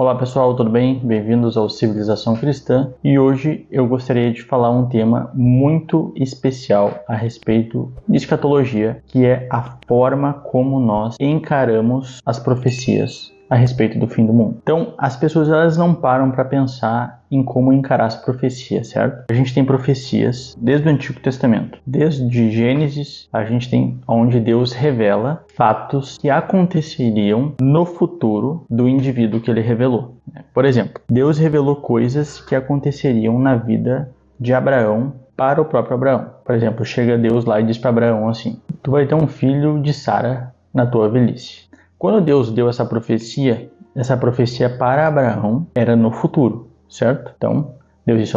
Olá pessoal, tudo bem? Bem-vindos ao Civilização Cristã e hoje eu gostaria de falar um tema muito especial a respeito de escatologia, que é a forma como nós encaramos as profecias a respeito do fim do mundo. Então, as pessoas elas não param para pensar em como encarar as profecias, certo? A gente tem profecias desde o Antigo Testamento. Desde Gênesis, a gente tem onde Deus revela fatos que aconteceriam no futuro do indivíduo que ele revelou. Por exemplo, Deus revelou coisas que aconteceriam na vida de Abraão para o próprio Abraão. Por exemplo, chega Deus lá e diz para Abraão assim: tu vai ter um filho de Sara na tua velhice. Quando Deus deu essa profecia para Abraão era no futuro, certo? Então, Deus disse: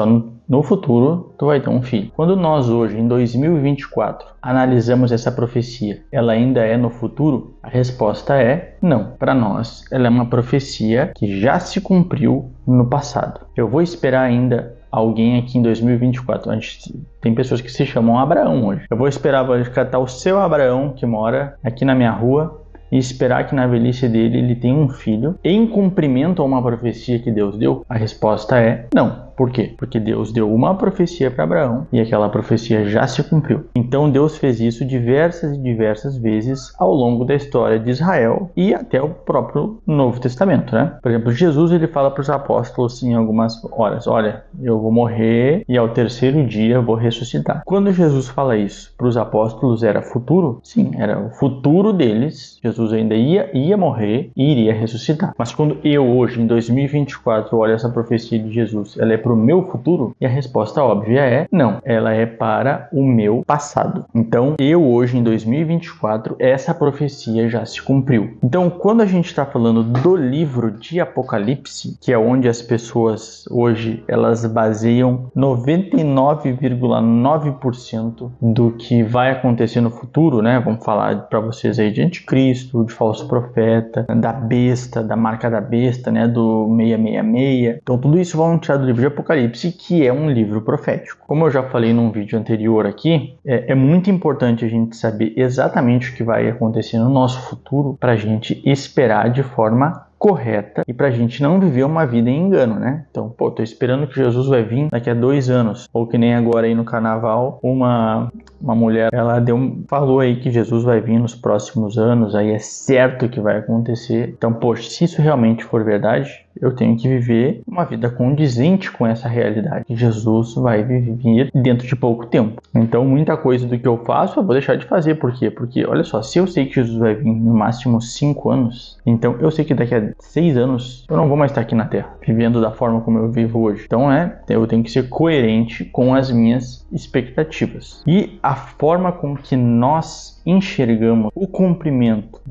no futuro tu vai ter um filho. Quando nós hoje, em 2024, analisamos essa profecia, ela ainda é no futuro? A resposta é não. Para nós, ela é uma profecia que já se cumpriu no passado. Eu vou esperar ainda alguém aqui em 2024. A gente tem pessoas que se chamam Abraão hoje. Eu vou esperar catar o seu Abraão que mora aqui na minha rua e esperar que na velhice dele ele tenha um filho em cumprimento a uma profecia que Deus deu? A resposta é não. Por quê? Porque Deus deu uma profecia para Abraão e aquela profecia já se cumpriu. Então Deus fez isso diversas e diversas vezes ao longo da história de Israel e até o próprio Novo Testamento, né? Por exemplo, Jesus ele fala para os apóstolos em algumas horas: olha, eu vou morrer e ao terceiro dia eu vou ressuscitar. Quando Jesus fala isso para os apóstolos, era futuro? Sim, era o futuro deles. Jesus ainda ia morrer e iria ressuscitar. Mas quando eu hoje, em 2024, olho essa profecia de Jesus, ela é para o meu futuro? E a resposta óbvia é não. Ela é para o meu passado. Então, eu hoje, em 2024, essa profecia já se cumpriu. Então, quando a gente está falando do livro de Apocalipse, que é onde as pessoas hoje, elas baseiam 99,9% do que vai acontecer no futuro, né? Vamos falar para vocês aí de anticristo, de falso profeta, da besta, da marca da besta, né? Do 666. Então, tudo isso vão tirar do livro de Apocalipse, que é um livro profético. Como eu já falei num vídeo anterior aqui, é muito importante a gente saber exatamente o que vai acontecer no nosso futuro para a gente esperar de forma correta e pra gente não viver uma vida em engano, né? Então, tô esperando que Jesus vai vir daqui a 2 anos, ou que nem agora aí no carnaval, uma mulher, ela falou aí que Jesus vai vir nos próximos anos, aí é certo que vai acontecer. Então, poxa, se isso realmente for verdade, eu tenho que viver uma vida condizente com essa realidade, que Jesus vai vir dentro de pouco tempo. Então, muita coisa do que eu faço, eu vou deixar de fazer. Por quê? Porque, olha só, se eu sei que Jesus vai vir no máximo 5 anos, então eu sei que daqui a 6 anos eu não vou mais estar aqui na Terra, vivendo da forma como eu vivo hoje. Então, eu tenho que ser coerente com as minhas expectativas. E a forma com que nós enxergamos o cumprimento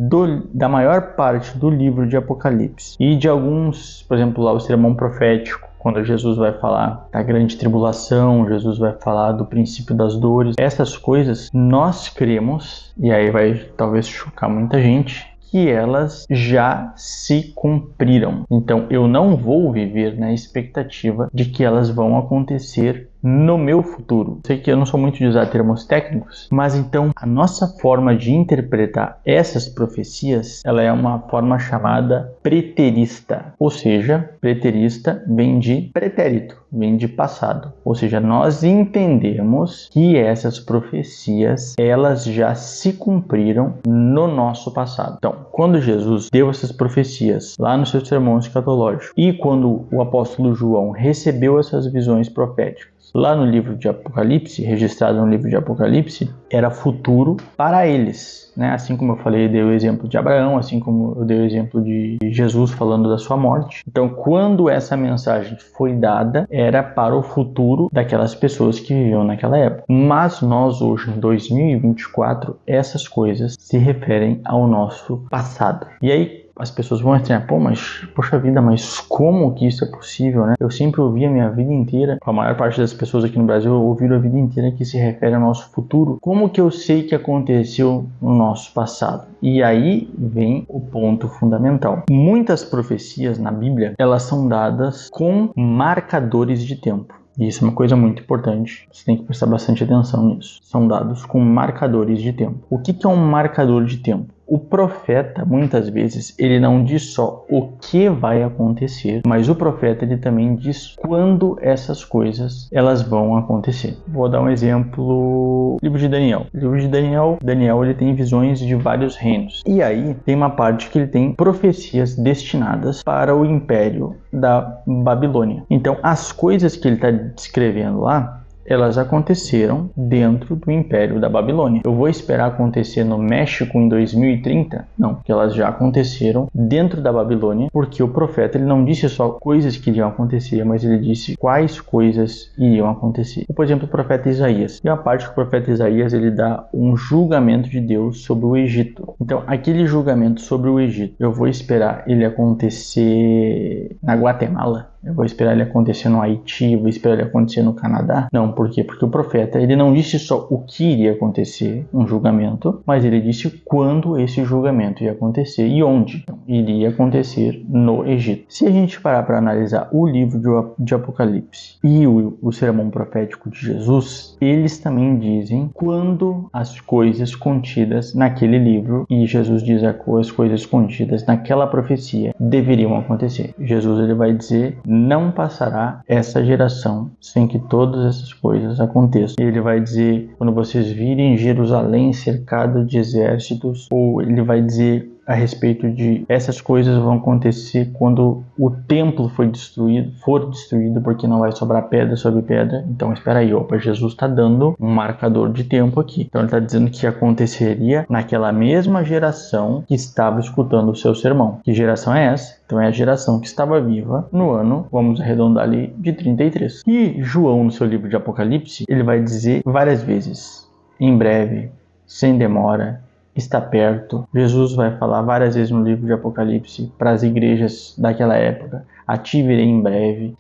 da maior parte do livro de Apocalipse e de alguns, por exemplo, lá o sermão profético, quando Jesus vai falar da grande tribulação, Jesus vai falar do princípio das dores, essas coisas nós cremos, e aí vai talvez chocar muita gente, que elas já se cumpriram. Então eu não vou viver na expectativa de que elas vão acontecer no meu futuro. Sei que eu não sou muito de usar termos técnicos, mas então a nossa forma de interpretar essas profecias, ela é uma forma chamada preterista. Ou seja, preterista vem de pretérito, vem de passado. Ou seja, nós entendemos que essas profecias, elas já se cumpriram no nosso passado. Então, quando Jesus deu essas profecias lá no seu sermão escatológico e quando o apóstolo João recebeu essas visões proféticas, lá no livro de Apocalipse, registrado no livro de Apocalipse, era futuro para eles, né? Assim como eu falei, eu dei o exemplo de Abraão, assim como eu dei o exemplo de Jesus falando da sua morte. Então, quando essa mensagem foi dada, era para o futuro daquelas pessoas que viviam naquela época. Mas nós hoje, em 2024, essas coisas se referem ao nosso passado. E aí, as pessoas vão estranhar: poxa vida, mas como que isso é possível, né? Eu sempre ouvi a minha vida inteira, a maior parte das pessoas aqui no Brasil ouviram a vida inteira que se refere ao nosso futuro. Como que eu sei que aconteceu no nosso passado? E aí vem o ponto fundamental. Muitas profecias na Bíblia, elas são dadas com marcadores de tempo. E isso é uma coisa muito importante, você tem que prestar bastante atenção nisso. São dados com marcadores de tempo. O que é um marcador de tempo? o profeta, muitas vezes, ele não diz só o que vai acontecer, mas o profeta ele também diz quando essas coisas elas vão acontecer. Vou dar um exemplo, livro de Daniel. O livro de Daniel ele tem visões de vários reinos. E aí tem uma parte que ele tem profecias destinadas para o império da Babilônia. Então, as coisas que ele está descrevendo lá, elas aconteceram dentro do Império da Babilônia. Eu vou esperar acontecer no México em 2030? Não, porque elas já aconteceram dentro da Babilônia, porque o profeta ele não disse só coisas que iriam acontecer, mas ele disse quais coisas iriam acontecer. Por exemplo, o profeta Isaías. E a parte que o profeta Isaías ele dá um julgamento de Deus sobre o Egito. Então, aquele julgamento sobre o Egito, eu vou esperar ele acontecer na Guatemala? Eu vou esperar ele acontecer no Haiti, vou esperar ele acontecer no Canadá? Não, por quê? Porque o profeta, ele não disse só o que iria acontecer, um julgamento, mas ele disse quando esse julgamento ia acontecer e onde. Então, iria acontecer no Egito. Se a gente parar para analisar o livro de Apocalipse e o sermão profético de Jesus, eles também dizem quando as coisas contidas naquele livro, e Jesus diz as coisas contidas naquela profecia deveriam acontecer. Jesus ele vai dizer: não passará essa geração sem que todas essas coisas aconteçam. Ele vai dizer, quando vocês virem Jerusalém cercada de exércitos, ou ele vai dizer a respeito de essas coisas vão acontecer quando o templo for destruído, porque não vai sobrar pedra sobre pedra. Então espera aí, Jesus está dando um marcador de tempo aqui. Então ele está dizendo que aconteceria naquela mesma geração que estava escutando o seu sermão. Que geração é essa? Então é a geração que estava viva no ano, vamos arredondar ali, de 33. E João, no seu livro de Apocalipse, ele vai dizer várias vezes, em breve, sem demora, está perto. Jesus vai falar várias vezes no livro de Apocalipse para as igrejas daquela época: a ti virei em breve.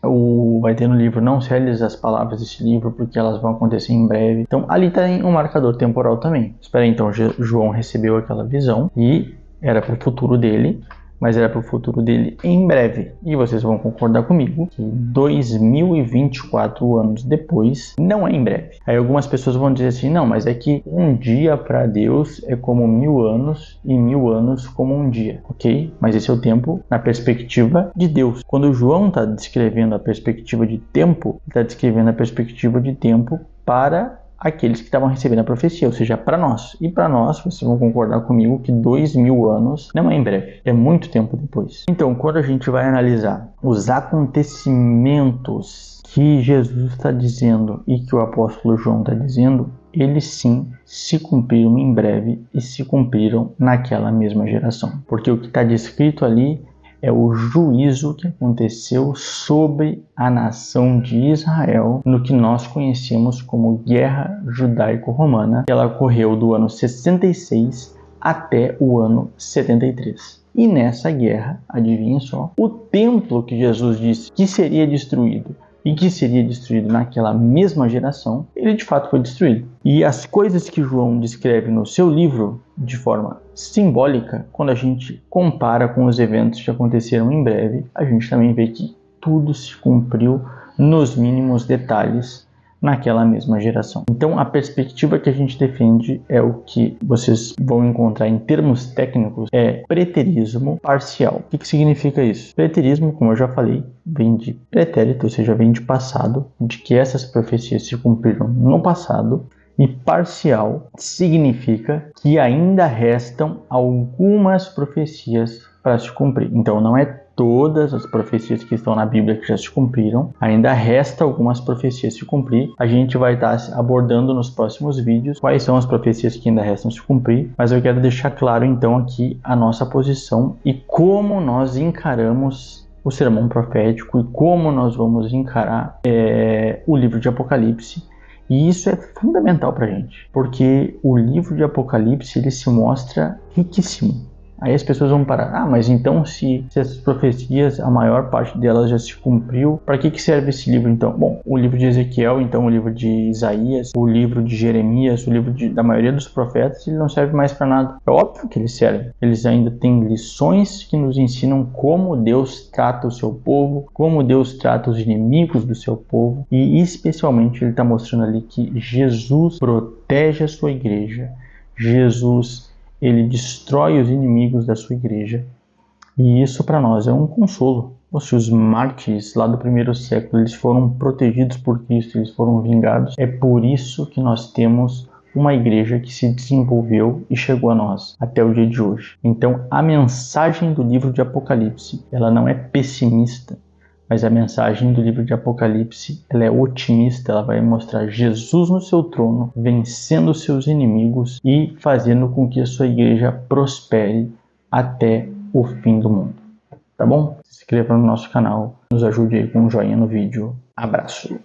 Vai ter no livro: não celes as palavras desse livro, porque elas vão acontecer em breve. Então ali está um marcador temporal também. Espera aí, então João recebeu aquela visão e era para o futuro dele, mas era para o futuro dele em breve. E vocês vão concordar comigo que 2024 anos depois não é em breve. Aí algumas pessoas vão dizer assim: não, mas é que um dia para Deus é como 1000 anos e 1000 anos como um dia. Ok? Mas esse é o tempo na perspectiva de Deus. Quando João está descrevendo a perspectiva de tempo, está descrevendo a perspectiva de tempo para aqueles que estavam recebendo a profecia, ou seja, para nós. E para nós, vocês vão concordar comigo que 2000 anos não é em breve, é muito tempo depois. Então, quando a gente vai analisar os acontecimentos que Jesus está dizendo e que o apóstolo João está dizendo, eles sim se cumpriram em breve e se cumpriram naquela mesma geração. Porque o que está descrito ali é o juízo que aconteceu sobre a nação de Israel no que nós conhecemos como Guerra Judaico-Romana, que ela ocorreu do ano 66 até o ano 73. E nessa guerra, adivinha só, o templo que Jesus disse que seria destruído e que seria destruído naquela mesma geração, ele de fato foi destruído. E as coisas que João descreve no seu livro de forma simbólica, quando a gente compara com os eventos que aconteceram em breve, a gente também vê que tudo se cumpriu nos mínimos detalhes naquela mesma geração. Então a perspectiva que a gente defende é o que vocês vão encontrar em termos técnicos, é preterismo parcial. O que significa isso? Preterismo, como eu já falei, vem de pretérito, ou seja, vem de passado, de que essas profecias se cumpriram no passado. E parcial significa que ainda restam algumas profecias para se cumprir. Então não é todas as profecias que estão na Bíblia que já se cumpriram, ainda resta algumas profecias se cumprir. A gente vai estar abordando nos próximos vídeos quais são as profecias que ainda restam se cumprir, mas eu quero deixar claro então aqui a nossa posição e como nós encaramos o sermão profético e como nós vamos encarar o livro de Apocalipse. E isso é fundamental para a gente, porque o livro de Apocalipse ele se mostra riquíssimo. Aí as pessoas vão parar: mas então se essas profecias, a maior parte delas já se cumpriu, para que serve esse livro então? Bom, o livro de Ezequiel, então o livro de Isaías, o livro de Jeremias, o livro da maioria dos profetas, ele não serve mais para nada. É óbvio que eles servem. Eles ainda têm lições que nos ensinam como Deus trata o seu povo, como Deus trata os inimigos do seu povo, e especialmente ele está mostrando ali que Jesus protege a sua igreja, Jesus ele destrói os inimigos da sua igreja. E isso para nós é um consolo. Se os mártires lá do primeiro século eles foram protegidos por Cristo, eles foram vingados, é por isso que nós temos uma igreja que se desenvolveu e chegou a nós até o dia de hoje. Então a mensagem do livro de Apocalipse, ela não é pessimista, mas a mensagem do livro de Apocalipse, ela é otimista, ela vai mostrar Jesus no seu trono, vencendo seus inimigos e fazendo com que a sua igreja prospere até o fim do mundo. Tá bom? Se inscreva no nosso canal, nos ajude aí com um joinha no vídeo. Abraço!